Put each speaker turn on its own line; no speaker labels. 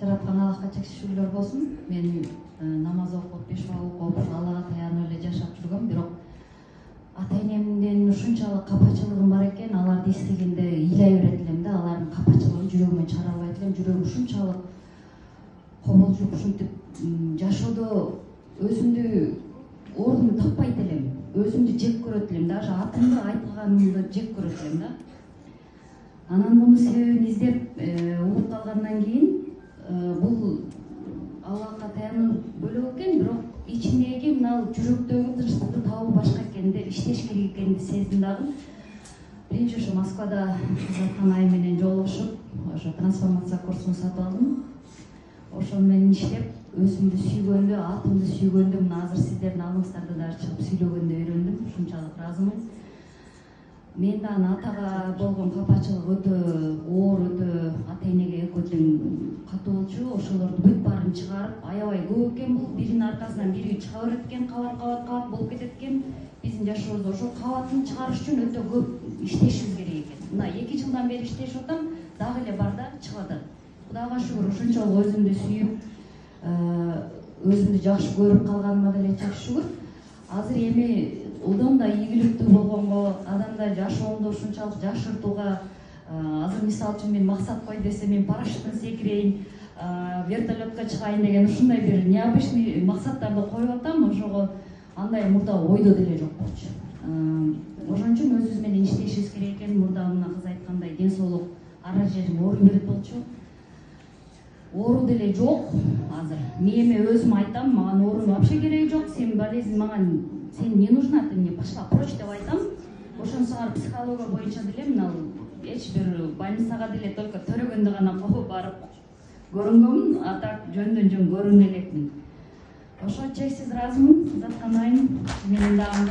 Жараткан Аллахка чек шүгүрлөр болсун. Мен намаз окуп, беш вак окуп, Аллага таянып эле жашап жүргөм. Бирок ата-энемден ушунчалык капачылыгым бар экен, аларды эстегенде ыйлай берет элем да, алардын капачылыгын жүрөгүмөн чыгара албайт элем. Жүрөгүм ушунчалык кобулжуп, ушинтип жашоодо өзүмдү ордумду таппайт элем. Өзүмдү жек көрөт элем, даже атымды айтылганымды жек көрөт элем да. Анан мунун себебин издеп угуп калгандан кийин бул Аллахка таянуу бөлөк экен, бирок ичиндеги мына жүрөктөгү тынчтыкты табуу башка экенди, иштеш керек экенди сездим дагы. Биринчи ошо Москвада Жаткан Айым менен жолугушуп, ошо трансформация курсун сатып алдым. Ошону менен иштеп, өзүмдү сүйгөндү, атымды сүйгөндү, мына азыр сиздердин алдыңыздарда дагы чыгып сүйлөгөндү үйрөндүм. Ушунчалык ыраазымын. Мен дагы атага болгон капачылык өтө оор, өтө ата-энеге экөө тең катуу болчу. Ошолорду бүт баарын чыгарып, аябай көп экен бул. Биринин аркасынан бири чыга берет экен, кабат болуп кетет экен. Биздин жашообузда ошол кабатын чыгарыш үчүн өтө көп иштешибиз керек экен. Мына 2 жылдан бери иштешип атам, дагы эле бар да, чыгып атат. Кудайга шүгүр, ушунчалык өзүмдү сүйүп, өзүмдү жакшы көрүп калганыма деле чак шүгүр. Азыр эми удон да ийгиликтүү болгонго, адамда жашоомду ушунчалык жакшыртууга, азыр мисалы үчүн мен максат кой десем, мен парашюттан секирейин, вертолетко чыгайын деген ушундай бир необычный максаттарды коюп атам. Ошого андай мурда ойдо деле жок болчу. Ошон үчүн өзүбүз менен иштешибиз керек экен. Мурда мына кыз айткандай, ден соолук ара жерим ооруй берет болчу. Оору деле жок азыр. Мээме өзүм айтам, мага оорунун вообще кереги жок. Сен болезнь мага, сен не нужна, ты мне пошла прочь деп айтам. Ошонусу ар психология боюнча деле мына эч бир больницага деле только төрөгөндө гана барып көрүнгөмүн, а так жөндөн жөн көрүнө элекмин. Ошо чексиз ыраазымын. Жаткан Айым менин дагы